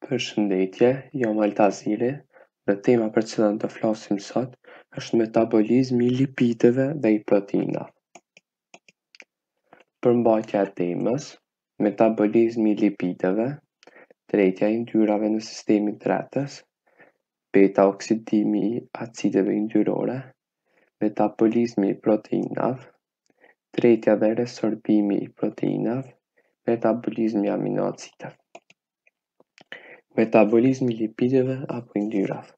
Përshëndetje, jam Altaziri dhe tema për cilën do flasim sot është metabolizmi i lipideve dhe i proteinave. Përmbajtja e temës, metabolizmi i lipideve, tretja e yndyrave në sistemin tretës, beta oksidimi i acideve yndyrore, metabolizmi i proteinave, tretja dhe resorbimi i proteinave, metabolizmi i aminoacideve. Metabolizmi i lipideve apo yndyrave.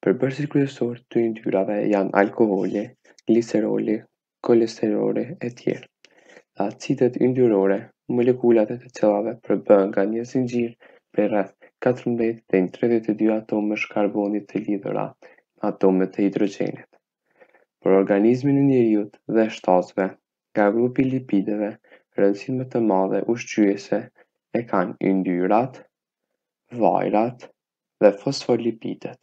Përbërësit kryesor të yndyrave janë alkoholi, gliceroli, kolesteroli e tjerë. Acidet yndyrore, molekulat e të cilave përbëhen nga një zinxhir prej rreth 14 deri në 32 atomësh karbonit të lidhura me atomet të hidrogjenit. Për organizmin e njerëzit dhe shtazve, nga grupi i lipideve, rëndësinë më të madhe ushqyese e kanë yndyrat, vajrat dhe fosfolipidet.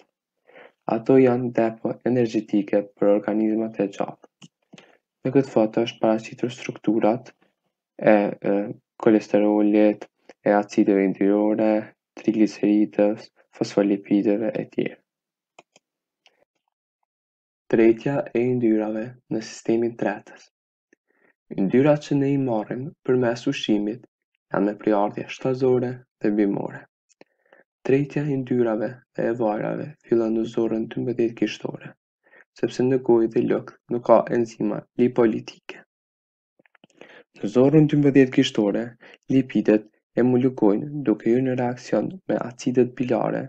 Ato janë depo energjetike për organizmat e gjallë. Në këtë foto është paraqitur strukturat e kolesterolit, e acideve yndyrore, trigliceridës, fosfolipideve e tjerë. Tretja e yndyrave në sistemin tretës. Yndyrat që ne i marrim përmes ushqimit janë me priardhje shtazore dhe bimore. Tretja e yndyrave dhe e vajrave fillon në zorën 12 kishtore, sepse në gojë dhe lëkë nuk ka enzima lipolitike. Në zorën 12 kishtore, lipidet emulgojnë duke hyrë në reakcion me acidet bilare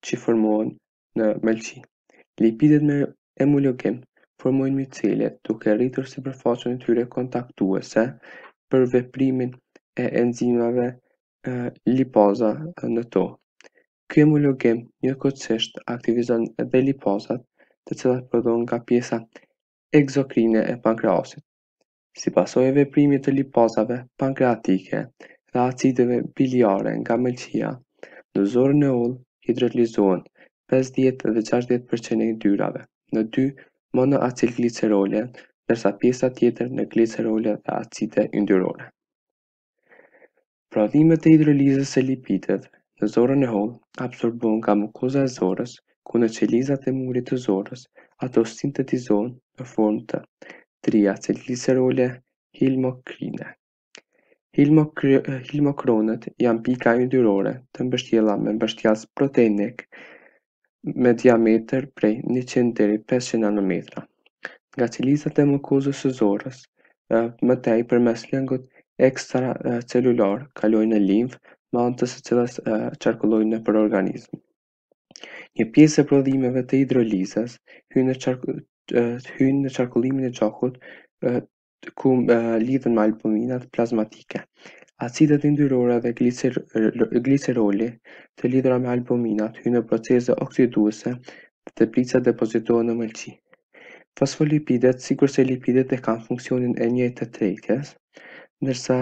që formohen në mëlçi. Lipidet me emulgim formojnë micele duke rritur sipërfaqen e tyre kontaktuese për veprimin e enzimave lipaza në to. Ky emulgim njëkohësisht aktivizon edhe lipazat, të cilat prodhohen nga pjesa egzokrine e pankreasit. Si pasojë e veprimit të lipazave pankreatike dhe acideve biliare nga mëlçia, në zorën e hollë hidrolizohen 50 dhe 60% e yndyrave në 2 monoacilglicerole, ndërsa pjesa tjetër në glicerole dhe acide yndyrore. Prodhimet e hidrolizës së lipideve në zorën e hollë absorbohen nga mukoza e zorës, ku në qelizat e murit të zorës ato sintetizohen në formë të triacilglicerole hilmokrine. Hilmokronet janë pika yndyrore të mbështjella me mbështjelës proteinik me diametër prej 100 deri 500 nanometra. Nga qelizat e mukozës së zorës, më tej përmes lëngut ekstracelular kalojnë në limfë, me anë të së cilës qarkullojnë nëpër organizëm. Një pjesë e prodhimeve të hidrolizës hynë në qarkullimin e gjakut, ku lidhen me albuminat plazmatike. Acidet yndyrore dhe gliceroli të lidhura me albuminat hynë në procese oksiduese dhe teplicat depozitohen në mëlçi. Fosfolipidet, sikurse lipidet, e kanë funksionin e njëjtë të tretjes, ndërsa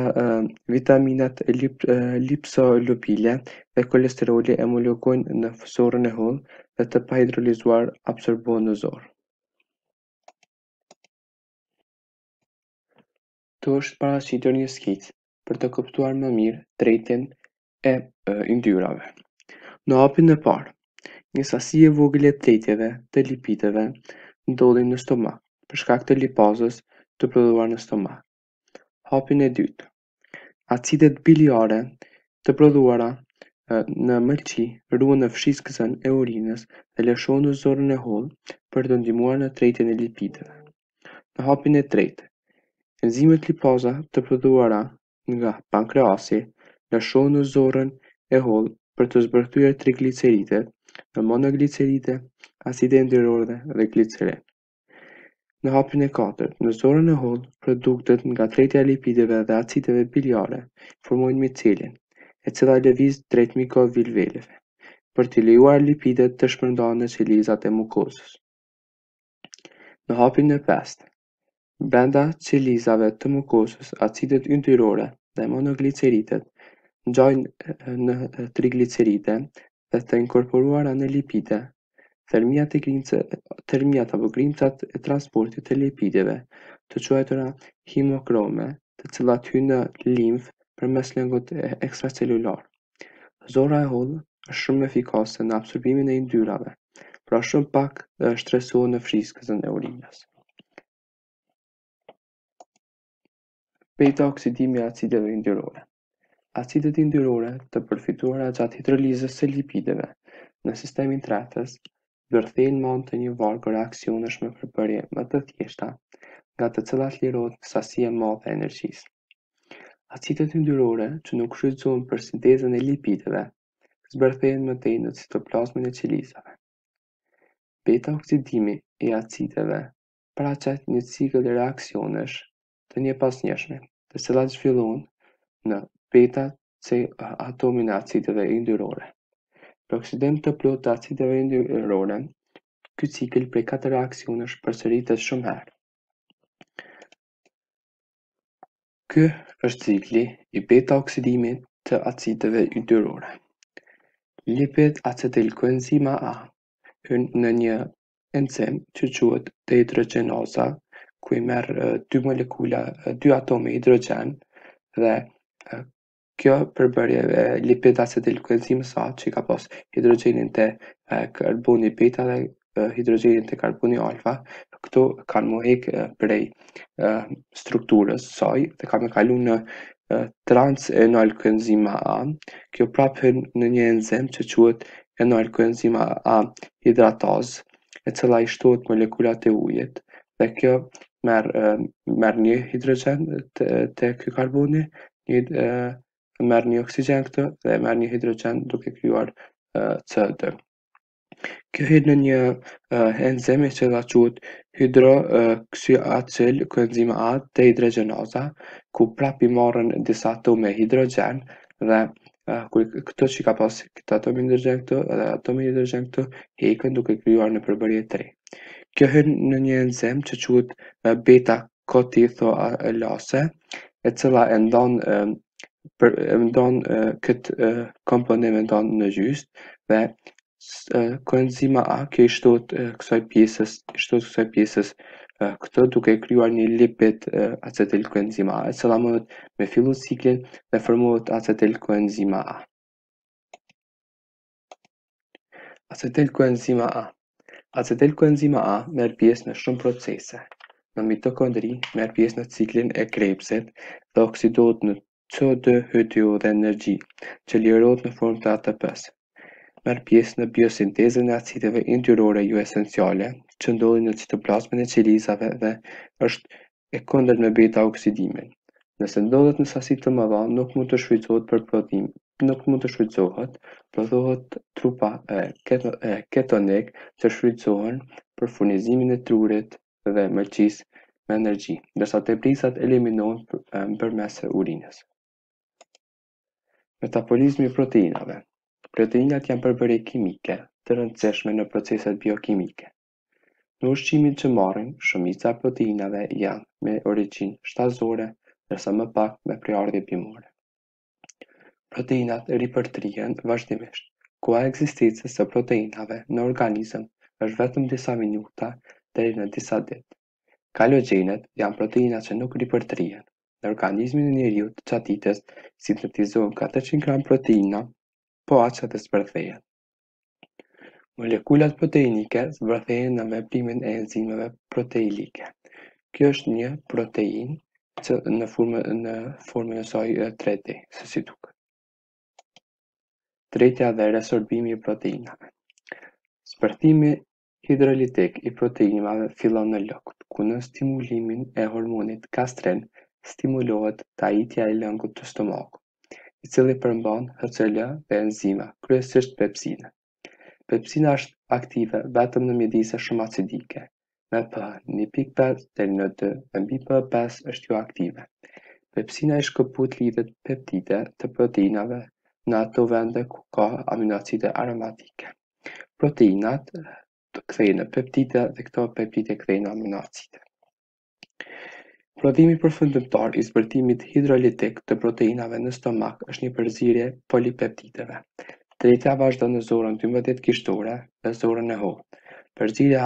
vitaminat lipsolipide dhe kolesteroli emulgojnë në zorën e hollë dhe të pahidrolizuar absorbohen në zorë. Këtu është paraqitur një skicë për të kuptuar më mirë tretjen e yndyrave. Në hapin e parë, një sasi e vogël e tretjeve të lipideve ndodhin në stomak për shkak të lipazës të prodhuar në stomak. Hapin e dytë, acidet biliare të prodhuara në mëlçi ruhen në fshizkësën e urinës dhe lëshohen në zorën e hollë për të ndihmuar në tretjen e lipideve. Në hapin e tretë, enzimet lipaza të prodhuara nga pankreasi lëshohen në zorën e hollë për të zbërthyer trigliceridet në monogliceride, acide yndyrore dhe glicerin. Në hapin e katërt, në zorën e hollë, produktet nga tretja e lipideve dhe acideve biliare formojnë micelin, e cila lëviz drejt mikrovilveleve, për t'i lejuar lipidet të shpërndahen në qelizat e mukozës. Në hapin e pestë, brenda qelizave të mukozës, acidet yndyrore dhe monogliceridet ngjajnë në trigliceride dhe të inkorporuara në lipide. Termiat apo grimcat e transportit të lipideve, të quajtura hemokrome, të cilat hynë në limfë përmes lëngut ekstracelular. Zora e hollë është shumë efikase në absorbimin e yndyrave, pra shumë pak shtresohen në frискën e urinës. Beta-oksidimi i acideve yndyrore. Acidet yndyrore të përfituara gjatë hidrolizës së lipideve në sistemin tretës bërthejnë mand të një vargë reaksionesh me përbërje më të thjeshta, nga të cilat lirohet sasi e madhe e energjisë. Acidet yndyrore që nuk shfrytëzohen për sintezën e lipideve zbërthehen mëtej në citoplazmën e qelizave. Beta-oksidimi i acideve paraqet një cikël reaksionesh të njëpasnjëshme, të cilat zhvillohen në beta-C atomin e acideve yndyrore. Për oksidim të plotë të acideve yndyrore, ky cikël prej 4 reaksionesh përsëritet shumë herë. Ky është cikli i beta-oksidimit të acideve yndyrore. Lipid acetilkoenzima A hyn në një enzim që quhet dehidrogjenoza, ku i merr dy atome hidrogjen dhe kjo përbërje e lipid acetilkoenzimës A që ka pas hidrogjenin te karboni beta dhe hidrogjenin te karboni alfa, këto kanë mu hek prej strukturës saj dhe kanë me kalu në trans-enol-koenzima A. Kjo prap hyn në një enzim që quhet enol-koenzima A hidratazë, e cila i shtohet molekulat e ujit dhe kjo merr një hidrogjen te ky karboni, merr një oksigjen këtu dhe merr një hidrogjen duke krijuar CO2. Kjo hyn në një enzim i cila quhet hidroksyacyl koenzima A dehidrogjenoza, ku prap i marrën disa atome hidrogjen dhe këto që ka pas këtë atom hidrogjen këtu dhe atom hidrogjen këtu hekën duke krijuar në përbërje të re. Kjo hyn në një enzim që quhet beta-kotithoalase, e cila e ndon këtë komponim në gjysmë dhe koenzima A kjo i shtohet kësaj pjesës këto duke krijuar një lipid acetilkoenzima A, e cila mundet me fillu ciklin dhe formohet acetilkoenzima A. Acetilkoenzima A. Acetilkoenzima A merr pjesë në shumë procese. Në mitokondri merr pjesë në ciklin e Krebsit dhe oksidohet në CO2, H2O dhe energji, që lirohet në formë të ATP-s. Merr pjesë në biosintezën e acideve yndyrore jo esenciale, që ndodhin në citoplazmën e qelizave dhe është e kundërt me beta-oksidimin. Nëse ndodhet në sasi të mëdha, nuk mund të shfrytëzohet, prodhohet trupa ketonik që shfrytëzohen për furnizimin e trurit dhe mëlçisë me energji, ndërsa teprizat eliminohen përmes urinës. Metabolizmi i proteinave. Proteinat janë përbërje kimike të rëndësishme në proceset biokimike. Në ushqimin që marrim, shumica e proteinave janë me origjinë shtazore, ndërsa më pak me prejardhje bimore. Proteinat ripërtrihen vazhdimisht. Koha e ekzistencës së proteinave në organizëm është vetëm disa minuta deri në disa ditë. Kalogjenet janë proteina që nuk ripërtrihen. Në organizmin e njeriut gjatë ditës sintetizohen 400 gram proteina, po aq sa të zbërthehen. Molekulat proteinike zbërthehen në veprimin e enzimeve proteilike. Kjo është një protein që në formën e saj 3D, se si duket. Tretja dhe resorbimi i proteinave. Zbërthimi hidrolitik i proteinave fillon në lëkt, ku në stimulimin e hormonit gastrin stimulohet tajitja e lëngut të stomakut, i cili përmban HCl dhe enzima, kryesisht pepsina. Pepsina është aktive vetëm në mjedise shumë acidike, me pH 1.5 deri në 2 dhe mbi pH 5 është jo aktive. Pepsina i shkëput lidhet peptide të proteinave në ato vende ku ka aminoacide aromatike. Proteinat kthehen në peptide dhe këto peptide kthehen në aminoacide. Prodhimi përfundimtar i zbërthimit hidrolitik të proteinave në stomak është një përzierje polipeptideve. Tretja vazhdon në zorën 12 kishtore dhe zorën e hollë. Përzierja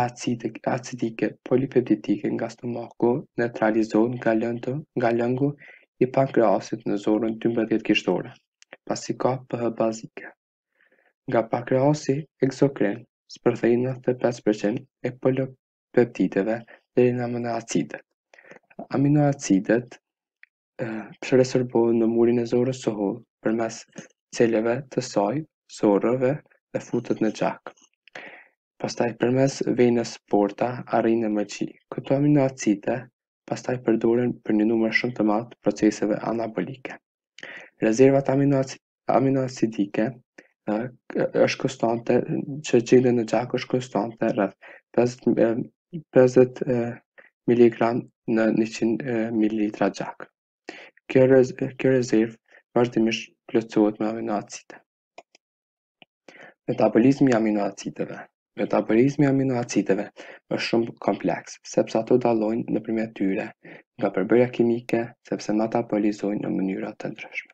acidike polipeptidike nga stomaku neutralizohet nga lëngu i pankreasit në zorën 12 kishtore. pasi ka pH bazike. Nga pankreasi, egzokrin, shpërthejnë 95% e polipeptideve deri në aminoacidet. Aminoacidet shërbesohen në murin e zorrës së hollë përmes celeve të saj, zorrëve dhe futet në gjak. Pastaj përmes venës porta arrin në mëqi. Këto aminoacide pastaj përdoren për një numër shumë të madh të proceseve anabolike. Rezervat aminoacidike është konstante që gjendet në gjak është konstante rreth 50 mg në 100 ml gjak. Kjo rezervë vazhdimisht plotësohet me aminoacide. Metabolizmi i aminoacideve. Metabolizmi i aminoacideve është shumë kompleks, sepse ato dallojnë nëpërmjet tyre nga përbërja kimike, sepse metabolizojnë në mënyra të ndryshme.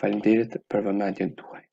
Faleminderit për vëmendjen tuaj.